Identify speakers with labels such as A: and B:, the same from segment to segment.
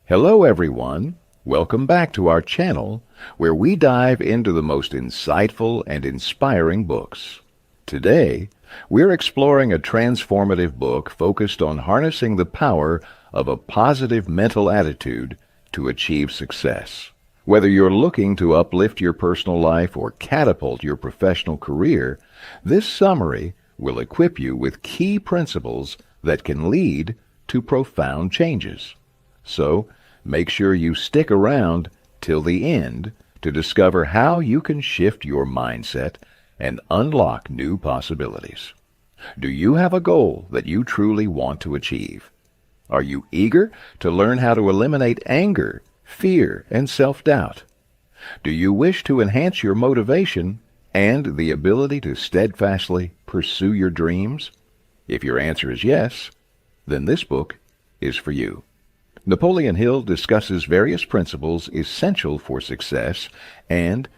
A: Hello everyone, welcome back to our channel where we dive into the most insightful and inspiring books. Today, we're exploring a transformative book focused on harnessing the power of a positive mental attitude to achieve success. Whether you're looking to uplift your personal life or catapult your professional career, this summary will equip you with key principles that can lead to profound changes. So, make sure you stick around till the end to discover how you can shift your mindset and unlock new possibilities. Do you have a goal that you truly want to achieve? Are you eager to learn how to eliminate anger, fear, and self-doubt? Do you wish to enhance your motivation and the ability to steadfastly pursue your dreams? If your answer is yes, then this book is for you. Napoleon Hill discusses various principles essential for success and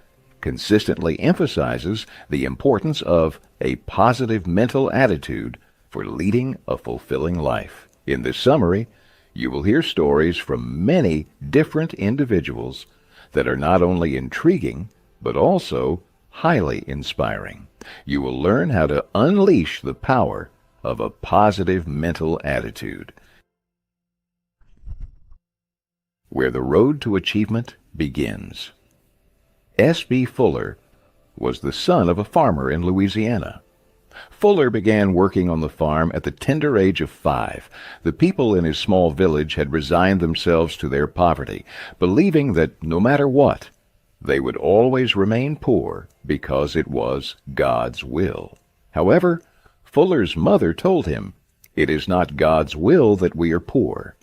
A: consistently emphasizes the importance of a positive mental attitude for leading a fulfilling life. In this summary, you will hear stories from many different individuals that are not only intriguing, but also highly inspiring. You will learn how to unleash the power of a positive mental attitude, where the road to achievement begins. S.B. Fuller was the son of a farmer in Louisiana. Fuller began working on the farm at the tender age of 5. The people in his small village had resigned themselves to their poverty, believing that no matter what, they would always remain poor because it was God's will. However, Fuller's mother told him, "It is not God's will that we are poor.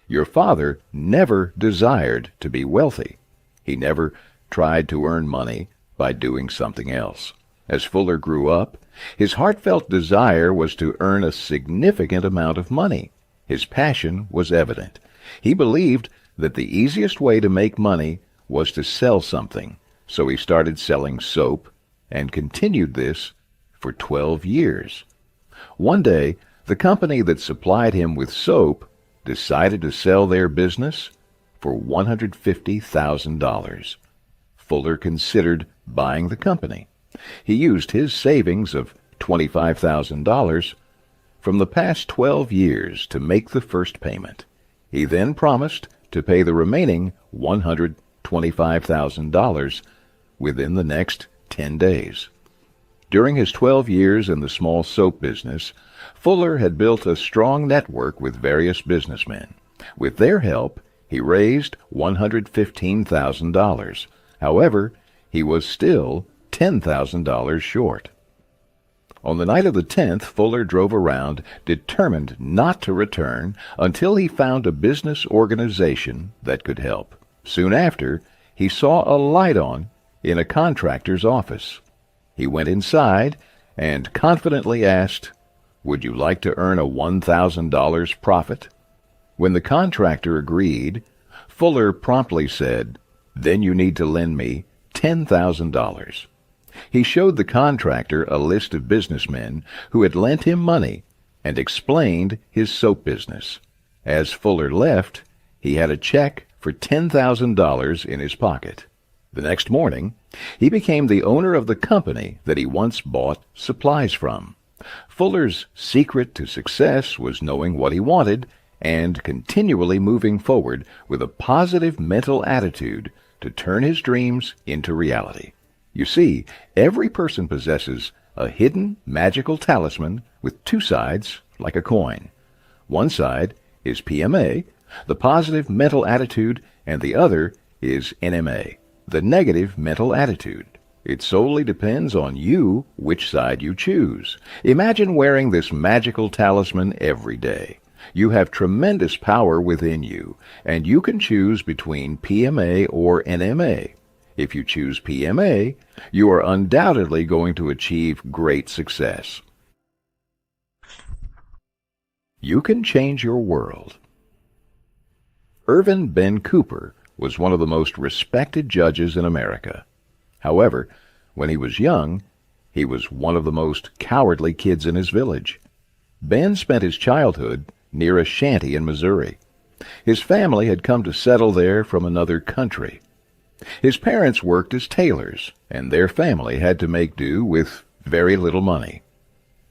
A: Your father never desired to be wealthy. He never tried to earn money by doing something else." As Fuller grew up, his heartfelt desire was to earn a significant amount of money. His passion was evident. He believed that the easiest way to make money was to sell something, so he started selling soap and continued this for 12 years. One day, the company that supplied him with soap decided to sell their business for $150,000. Fuller considered buying the company. He used his savings of $25,000 from the past 12 years to make the first payment. He then promised to pay the remaining $125,000 within the next 10 days. During his 12 years in the small soap business, Fuller had built a strong network with various businessmen. With their help, he raised $115,000. However, he was still $10,000 short. On the night of the 10th, Fuller drove around, determined not to return until he found a business organization that could help. Soon after, he saw a light on in a contractor's office. He went inside and confidently asked, "Would you like to earn a $1,000 profit?" When the contractor agreed, Fuller promptly said, "Then you need to lend me $10,000. He showed the contractor a list of businessmen who had lent him money and explained his soap business. As Fuller left, he had a check for $10,000 in his pocket. The next morning, he became the owner of the company that he once bought supplies from. Fuller's secret to success was knowing what he wanted and continually moving forward with a positive mental attitude to turn his dreams into reality. You see, every person possesses a hidden magical talisman with two sides like a coin. One side is PMA, the positive mental attitude, and the other is NMA, the negative mental attitude. It solely depends on you which side you choose. Imagine wearing this magical talisman every day. You have tremendous power within you, and you can choose between PMA or NMA. If you choose PMA, you are undoubtedly going to achieve great success. You can change your world. Irvin Ben Cooper was one of the most respected judges in America. However, when he was young, he was one of the most cowardly kids in his village. Ben spent his childhood near a shanty in Missouri. His family had come to settle there from another country. His parents worked as tailors, and their family had to make do with very little money.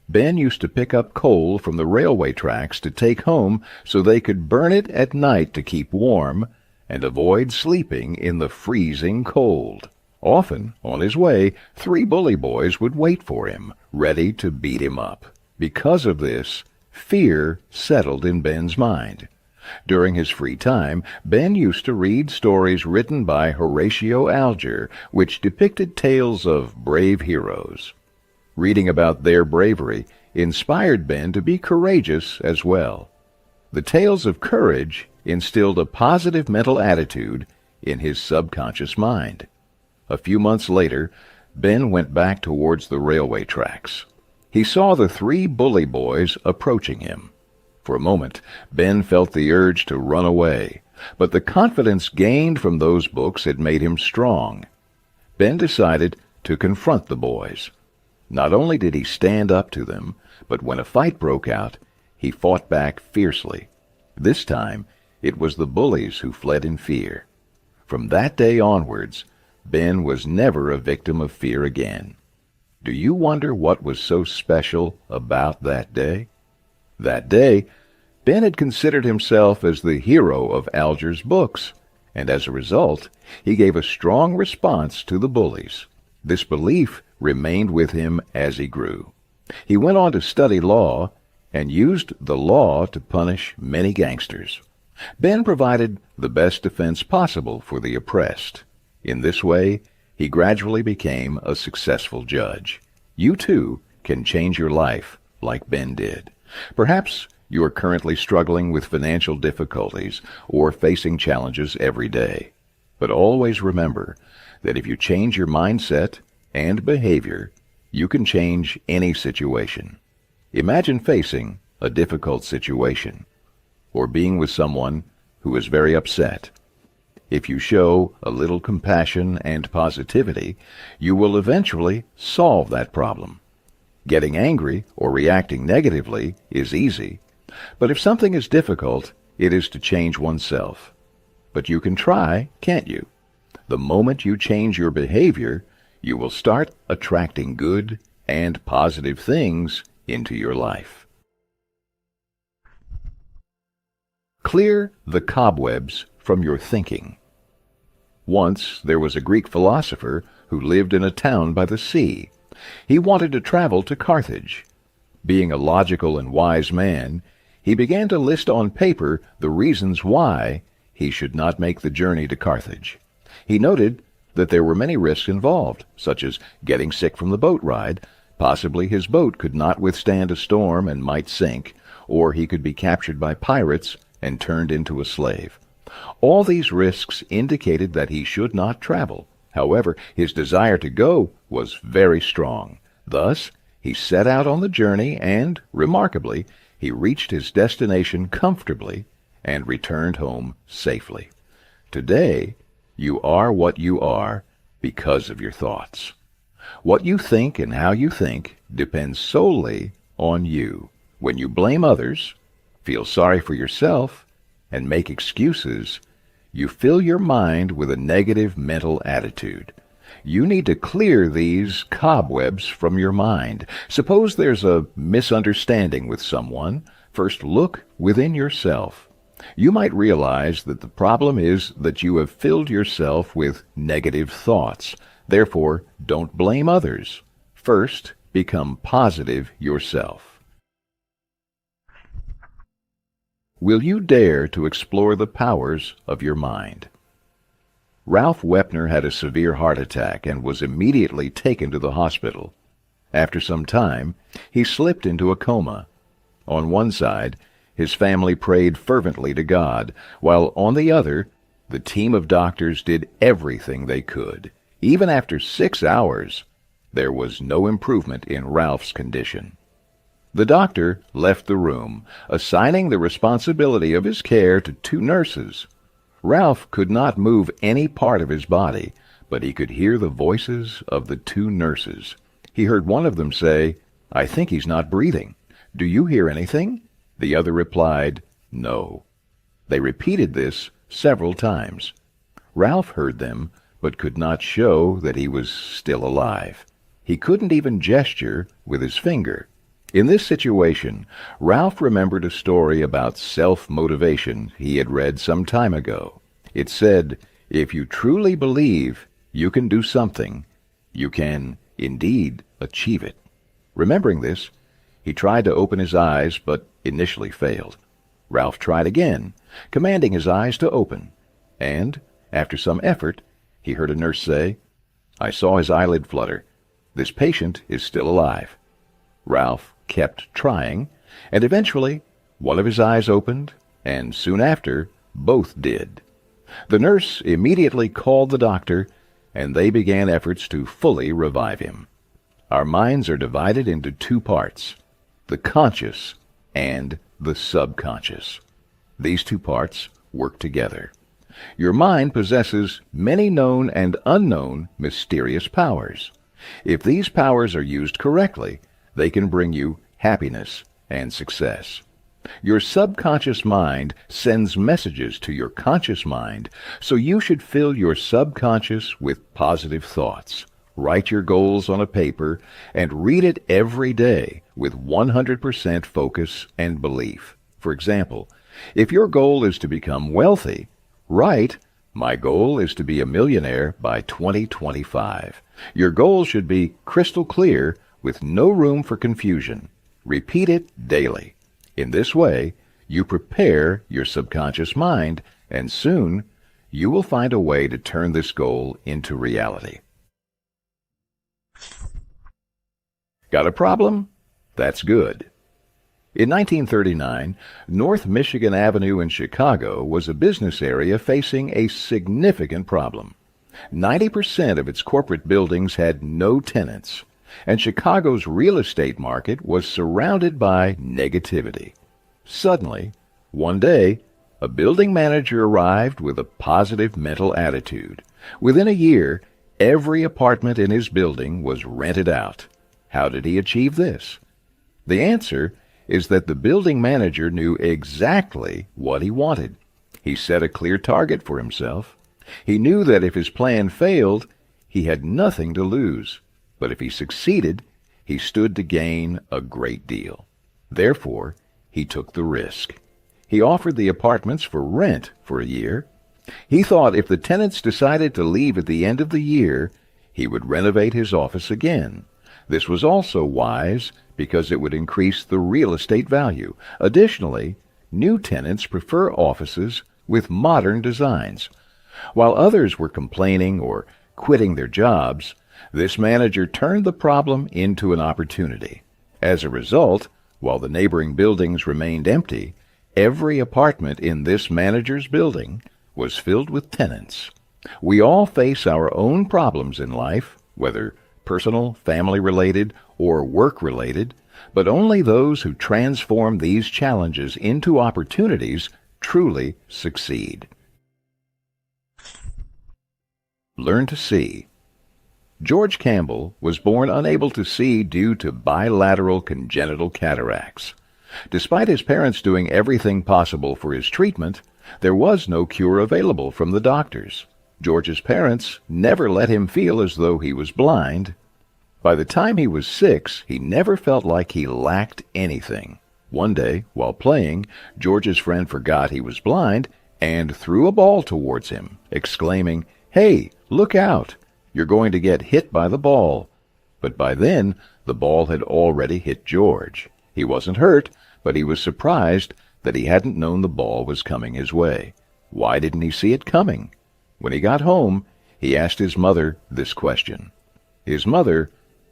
A: Ben used to pick up coal from the railway tracks to take home so they could burn it at night to keep warm and avoid sleeping in the freezing cold. Often, on his way, 3 bully boys would wait for him, ready to beat him up. Because of this, fear settled in Ben's mind. During his free time, Ben used to read stories written by Horatio Alger, which depicted tales of brave heroes. Reading about their bravery inspired Ben to be courageous as well. The tales of courage instilled a positive mental attitude in his subconscious mind. A few months later, Ben went back towards the railway tracks. He saw the 3 bully boys approaching him. For a moment, Ben felt the urge to run away, but the confidence gained from those books had made him strong. Ben decided to confront the boys. Not only did he stand up to them, but when a fight broke out, he fought back fiercely. This time, it was the bullies who fled in fear. From that day onwards, Ben was never a victim of fear again. Do you wonder what was so special about that day? That day, Ben had considered himself as the hero of Alger's books, and as a result, he gave a strong response to the bullies. This belief remained with him as he grew. He went on to study law and used the law to punish many gangsters. Ben provided the best defense possible for the oppressed. In this way, he gradually became a successful judge. You too can change your life like Ben did. Perhaps you are currently struggling with financial difficulties or facing challenges every day. But always remember that if you change your mindset and behavior, you can change any situation. Imagine facing a difficult situation or being with someone who is very upset. If you show a little compassion and positivity, you will eventually solve that problem. Getting angry or reacting negatively is easy, but if something is difficult, it is to change oneself. But you can try, can't you? The moment you change your behavior, you will start attracting good and positive things into your life. Clear the cobwebs from your thinking. Once there was a Greek philosopher who lived in a town by the sea. He wanted to travel to Carthage. Being a logical and wise man, he began to list on paper the reasons why he should not make the journey to Carthage. He noted that there were many risks involved, such as getting sick from the boat ride. Possibly his boat could not withstand a storm and might sink, or he could be captured by pirates and turned into a slave. All these risks indicated that he should not travel. However, his desire to go was very strong. Thus, he set out on the journey and, remarkably, he reached his destination comfortably and returned home safely. Today, you are what you are because of your thoughts. What you think and how you think depends solely on you. When you blame others, feel sorry for yourself, and make excuses, you fill your mind with a negative mental attitude. You need to clear these cobwebs from your mind. Suppose there's a misunderstanding with someone. First, look within yourself. You might realize that the problem is that you have filled yourself with negative thoughts. Therefore, don't blame others. First, become positive yourself. Will you dare to explore the powers of your mind? Ralph Wepner had a severe heart attack and was immediately taken to the hospital. After some time, he slipped into a coma. On one side, his family prayed fervently to God, while on the other, the team of doctors did everything they could. Even after 6 hours, there was no improvement in Ralph's condition. The doctor left the room, assigning the responsibility of his care to 2 nurses. Ralph could not move any part of his body, but he could hear the voices of the 2 nurses. He heard one of them say, "I think he's not breathing. Do you hear anything?" The other replied, "No." They repeated this several times. Ralph heard them, but could not show that he was still alive. He couldn't even gesture with his finger. In this situation, Ralph remembered a story about self-motivation he had read some time ago. It said, "If you truly believe you can do something, you can, indeed, achieve it." Remembering this, he tried to open his eyes, but initially failed. Ralph tried again, commanding his eyes to open, and, after some effort, he heard a nurse say, "I saw his eyelid flutter. This patient is still alive." Ralph kept trying, and eventually one of his eyes opened, and soon after, both did. The nurse immediately called the doctor, and they began efforts to fully revive him. Our minds are divided into two parts, the conscious and the subconscious. These two parts work together. Your mind possesses many known and unknown mysterious powers. If these powers are used correctly, they can bring you happiness and success. Your subconscious mind sends messages to your conscious mind, so you should fill your subconscious with positive thoughts. Write your goals on a paper and read it every day with 100% focus and belief. For example, if your goal is to become wealthy, write, "My goal is to be a millionaire by 2025. Your goal should be crystal clear with no room for confusion. Repeat it daily. In this way, you prepare your subconscious mind, and soon you will find a way to turn this goal into reality." Got a problem? That's good. In 1939, North Michigan Avenue in Chicago was a business area facing a significant problem. 90% of its corporate buildings had no tenants, and Chicago's real estate market was surrounded by negativity. Suddenly, one day, a building manager arrived with a positive mental attitude. Within a year, every apartment in his building was rented out. How did he achieve this? The answer is that the building manager knew exactly what he wanted. He set a clear target for himself. He knew that if his plan failed, he had nothing to lose. But if he succeeded, he stood to gain a great deal. Therefore, he took the risk. He offered the apartments for rent for a year. He thought if the tenants decided to leave at the end of the year, he would renovate his office again. This was also wise because it would increase the real estate value. Additionally, new tenants prefer offices with modern designs. While others were complaining or quitting their jobs, this manager turned the problem into an opportunity. As a result, while the neighboring buildings remained empty, every apartment in this manager's building was filled with tenants. We all face our own problems in life, whether personal, family-related, or work-related, but only those who transform these challenges into opportunities truly succeed. Learn to see. George Campbell was born unable to see due to bilateral congenital cataracts. Despite his parents doing everything possible for his treatment, there was no cure available from the doctors. George's parents never let him feel as though he was blind. By the time he was 6, he never felt like he lacked anything. One day, while playing, George's friend forgot he was blind and threw a ball towards him, exclaiming, "Hey, look out! You're going to get hit by the ball." But by then, the ball had already hit George. He wasn't hurt, but he was surprised that he hadn't known the ball was coming his way. Why didn't he see it coming? When he got home, he asked his mother this question. His mother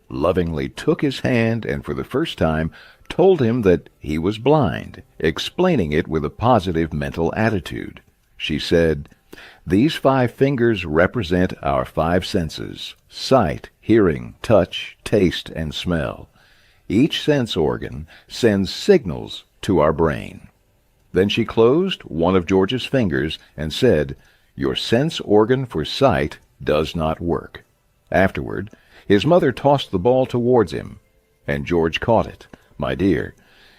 A: lovingly took his hand and for the first time told him that he was blind, explaining it with a positive mental attitude. She said, "These 5 fingers represent our 5 senses: sight, hearing, touch, taste, and smell. Each sense organ sends signals to our brain." Then she closed one of George's fingers and said, "Your sense organ for sight does not work." Afterward, his mother tossed the ball towards him, and George caught it. "My dear,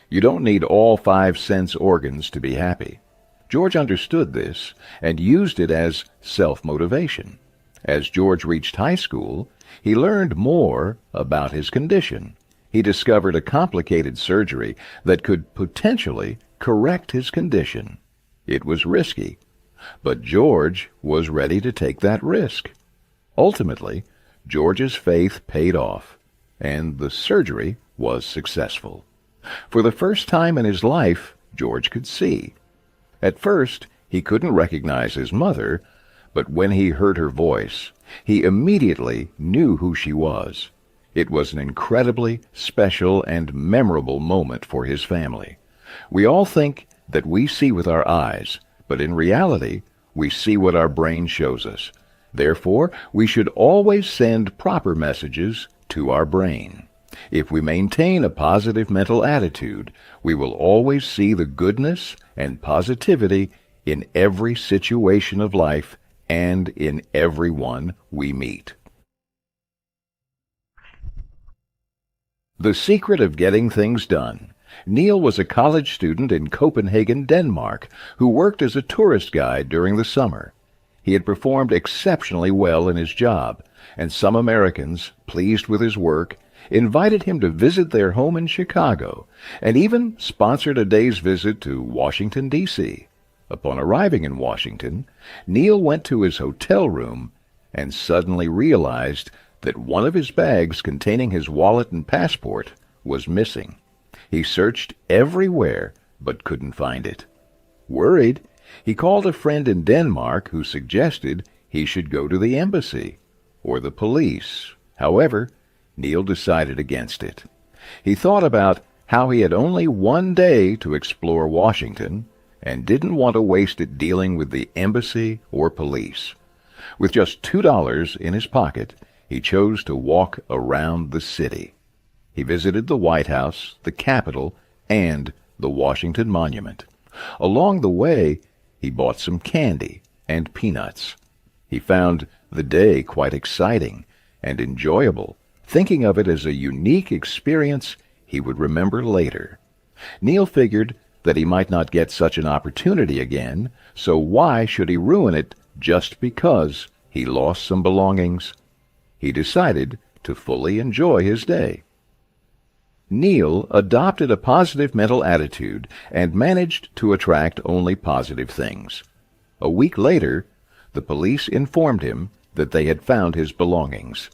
A: you don't need all 5 sense organs to be happy. George understood this and used it as self-motivation. As George reached high school, he learned more about his condition. He discovered a complicated surgery that could potentially correct his condition. It was risky, but George was ready to take that risk. Ultimately, George's faith paid off, and the surgery was successful. For the first time in his life, George could see. At first, he couldn't recognize his mother, but when he heard her voice, he immediately knew who she was. It was an incredibly special and memorable moment for his family. We all think that we see with our eyes, but in reality, we see what our brain shows us. Therefore, we should always send proper messages to our brain. If we maintain a positive mental attitude, we will always see the goodness and positivity in every situation of life and in everyone we meet. The secret of getting things done. Neil was a college student in Copenhagen, Denmark, who worked as a tourist guide during the summer. He had performed exceptionally well in his job, and some Americans, pleased with his work, invited him to visit their home in Chicago, and even sponsored a day's visit to Washington, D.C. Upon arriving in Washington, Neil went to his hotel room and suddenly realized that one of his bags containing his wallet and passport was missing. He searched everywhere but couldn't find it. Worried, he called a friend in Denmark who suggested he should go to the embassy or the police. However, Neil decided against it. He thought about how he had only one day to explore Washington and didn't want to waste it dealing with the embassy or police. With just $2 in his pocket, he chose to walk around the city. He visited the White House, the Capitol, and the Washington Monument. Along the way, he bought some candy and peanuts. He found the day quite exciting and enjoyable, thinking of it as a unique experience he would remember later. Neil figured that he might not get such an opportunity again, so why should he ruin it just because he lost some belongings? He decided to fully enjoy his day. Neil adopted a positive mental attitude and managed to attract only positive things. A week later, the police informed him that they had found his belongings.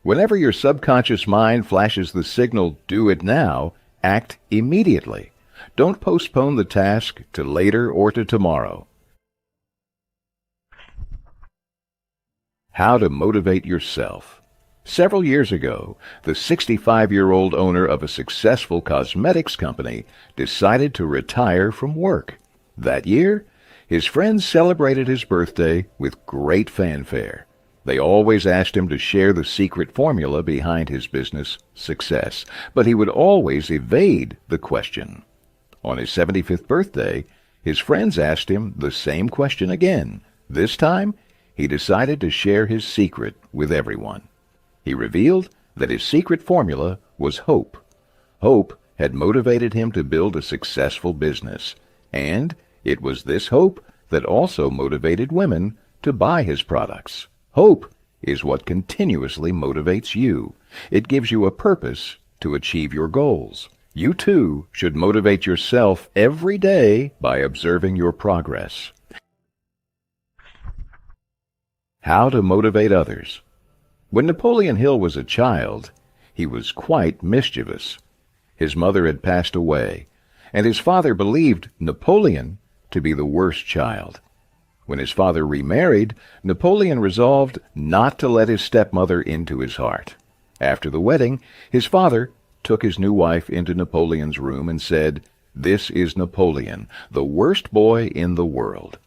A: Whenever your subconscious mind flashes the signal, "Do it now," act immediately. Don't postpone the task to later or to tomorrow. How to motivate yourself. Several years ago, the 65-year-old owner of a successful cosmetics company decided to retire from work. That year, his friends celebrated his birthday with great fanfare. They always asked him to share the secret formula behind his business success, but he would always evade the question. On his 75th birthday, his friends asked him the same question again. This time, he decided to share his secret with everyone. He revealed that his secret formula was hope. Hope had motivated him to build a successful business, and it was this hope that also motivated women to buy his products. Hope is what continuously motivates you. It gives you a purpose to achieve your goals. You too should motivate yourself every day by observing your progress. How to motivate others. When Napoleon Hill was a child, he was quite mischievous. His mother had passed away, and his father believed Napoleon to be the worst child. When his father remarried, Napoleon resolved not to let his stepmother into his heart. After the wedding, his father took his new wife into Napoleon's room and said, "This is Napoleon, the worst boy in the world."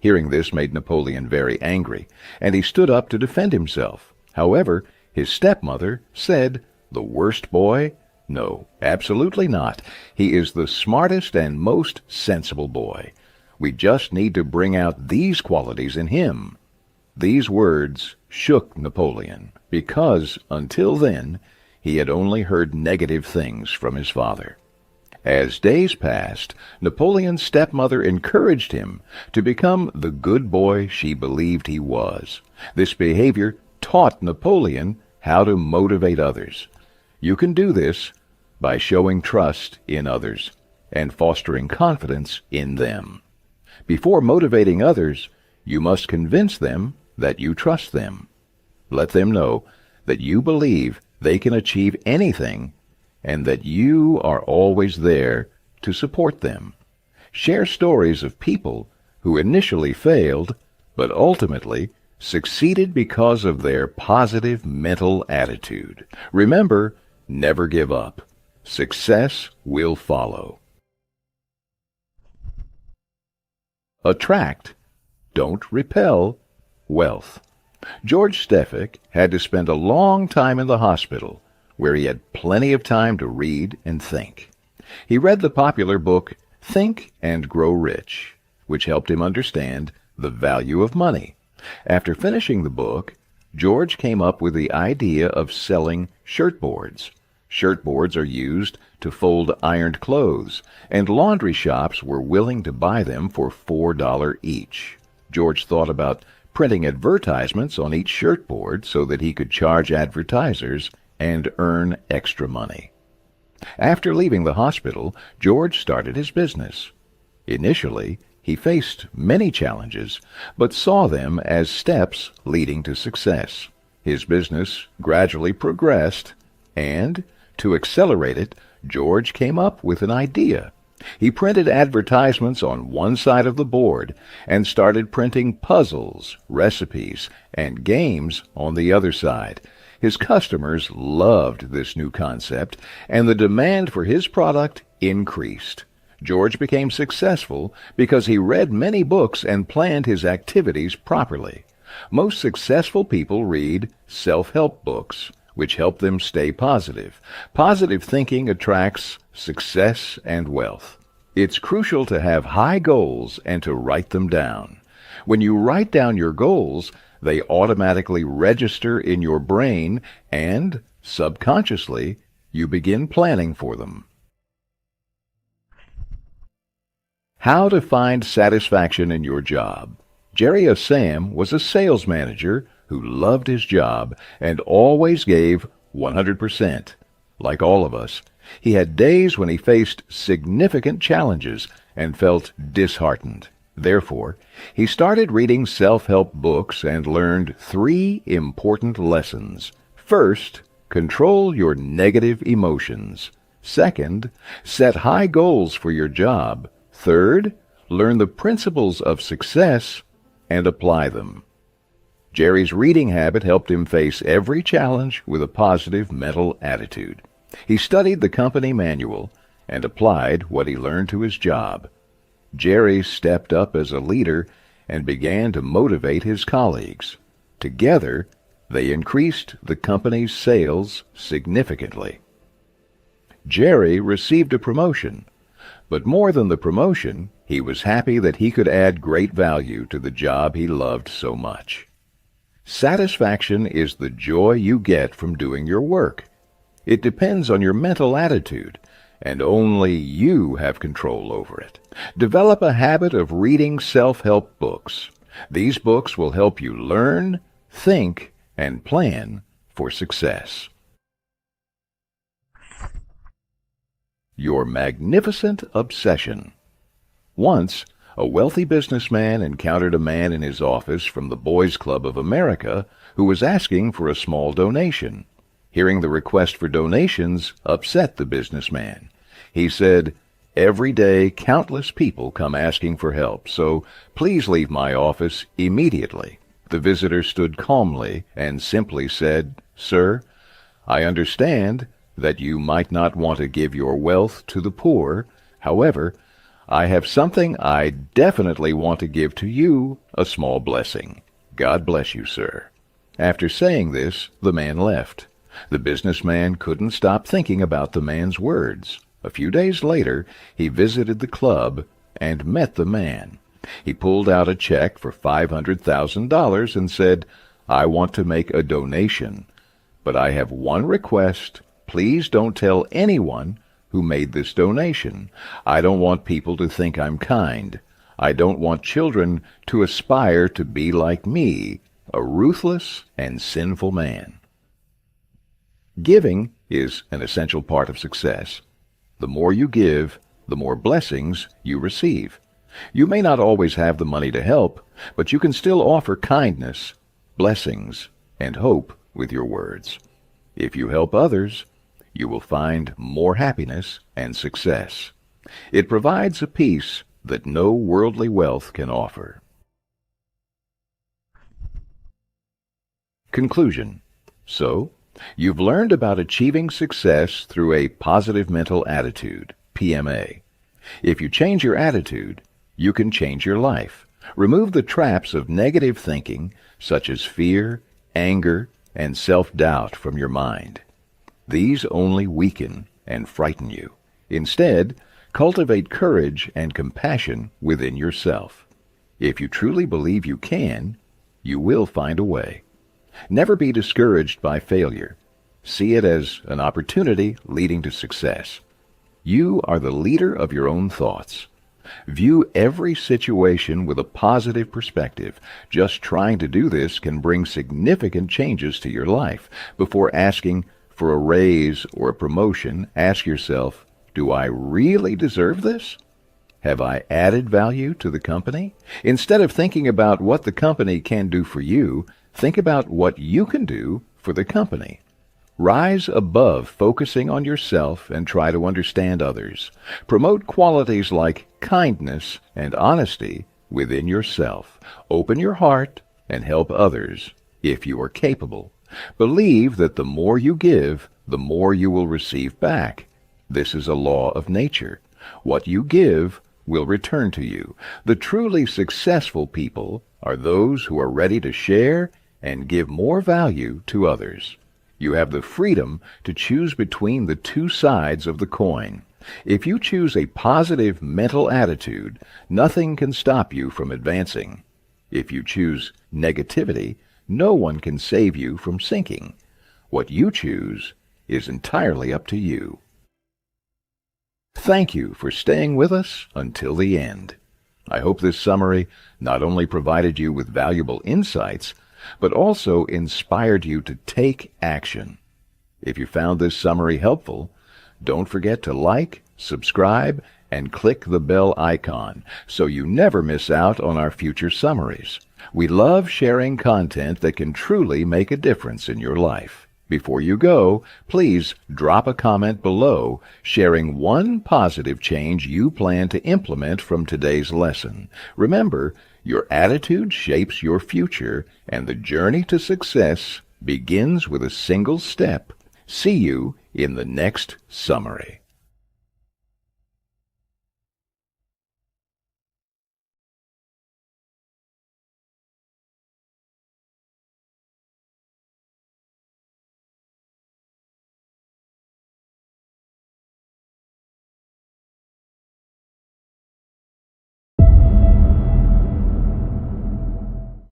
A: Hearing this made Napoleon very angry, and he stood up to defend himself. However, his stepmother said, "The worst boy? No, absolutely not. He is the smartest and most sensible boy. We just need to bring out these qualities in him." These words shook Napoleon, because until then he had only heard negative things from his father. As days passed, Napoleon's stepmother encouraged him to become the good boy she believed he was. This behavior taught Napoleon how to motivate others. You can do this by showing trust in others and fostering confidence in them. Before motivating others, you must convince them that you trust them. Let them know that you believe they can achieve anything and that you are always there to support them. Share stories of people who initially failed but ultimately succeeded because of their positive mental attitude. Remember, never give up. Success will follow. Attract, don't repel, wealth. George Stefik had to spend a long time in the hospital, where he had plenty of time to read and think. He read the popular book Think and Grow Rich, which helped him understand the value of money. After finishing the book, George came up with the idea of selling shirtboards. Shirtboards are used to fold ironed clothes, and laundry shops were willing to buy them for $4 each. George thought about printing advertisements on each shirtboard so that he could charge advertisers and earn extra money. After leaving the hospital, George started his business. Initially, he faced many challenges, but saw them as steps leading to success. His business gradually progressed, and to accelerate it, George came up with an idea. He printed advertisements on one side of the board and started printing puzzles, recipes, and games on the other side. His customers loved this new concept, and the demand for his product increased. George became successful because he read many books and planned his activities properly. Most successful people read self-help books, which help them stay positive. Positive thinking attracts success and wealth. It's crucial to have high goals and to write them down. When you write down your goals, they automatically register in your brain, and subconsciously, you begin planning for them. How to find satisfaction in your job. Jerry Assam was a sales manager who loved his job and always gave 100%. Like all of us, he had days when he faced significant challenges and felt disheartened. Therefore, he started reading self-help books and learned 3 important lessons. First, control your negative emotions. Second, set high goals for your job. Third, learn the principles of success and apply them. Jerry's reading habit helped him face every challenge with a positive mental attitude. He studied the company manual and applied what he learned to his job. Jerry stepped up as a leader and began to motivate his colleagues. Together, they increased the company's sales significantly. Jerry received a promotion, but more than the promotion, he was happy that he could add great value to the job he loved so much. Satisfaction is the joy you get from doing your work. It depends on your mental attitude, and only you have control over it. Develop a habit of reading self-help books. These books will help you learn, think, and plan for success. Your magnificent obsession. Once, a wealthy businessman encountered a man in his office from the Boys Club of America who was asking for a small donation. Hearing the request for donations upset the businessman. He said, "Every day countless people come asking for help, so please leave my office immediately." The visitor stood calmly and simply said, "Sir, I understand that you might not want to give your wealth to the poor. However, I have something I definitely want to give to you, a small blessing. God bless you, sir." After saying this, the man left. The businessman couldn't stop thinking about the man's words. A few days later, he visited the club and met the man. He pulled out a check for $500,000 and said, "I want to make a donation, but I have one request. Please don't tell anyone who made this donation. I don't want people to think I'm kind. I don't want children to aspire to be like me, a ruthless and sinful man. Giving is an essential part of success. The more you give, the more blessings you receive. You may not always have the money to help, but you can still offer kindness, blessings, and hope with your words. If you help others, you will find more happiness and success. It provides a peace that no worldly wealth can offer. Conclusion. So, you've learned about achieving success through a positive mental attitude, PMA. If you change your attitude, you can change your life. Remove the traps of negative thinking, such as fear, anger, and self-doubt from your mind. These only weaken and frighten you. Instead, cultivate courage and compassion within yourself. If you truly believe you can, you will find a way. Never be discouraged by failure. See it as an opportunity leading to success. You are the leader of your own thoughts. View every situation with a positive perspective. Just trying to do this can bring significant changes to your life. Before asking for a raise or a promotion, ask yourself, do I really deserve this? Have I added value to the company? Instead of thinking about what the company can do for you, think about what you can do for the company. Rise above focusing on yourself and try to understand others. Promote qualities like kindness and honesty within yourself. Open your heart and help others if you are capable. Believe that the more you give, the more you will receive back. This is a law of nature. What you give will return to you. The truly successful people are those who are ready to share and give more value to others. You have the freedom to choose between the two sides of the coin. If you choose a positive mental attitude, nothing can stop you from advancing. If you choose negativity, no one can save you from sinking. What you choose is entirely up to you. Thank you for staying with us until the end. I hope this summary not only provided you with valuable insights, but also inspired you to take action. If you found this summary helpful, don't forget to like, subscribe, and click the bell icon so you never miss out on our future summaries. We love sharing content that can truly make a difference in your life. Before you go, please drop a comment below sharing one positive change you plan to implement from today's lesson. Remember, your attitude shapes your future, and the journey to success begins with a single step. See you in the next summary.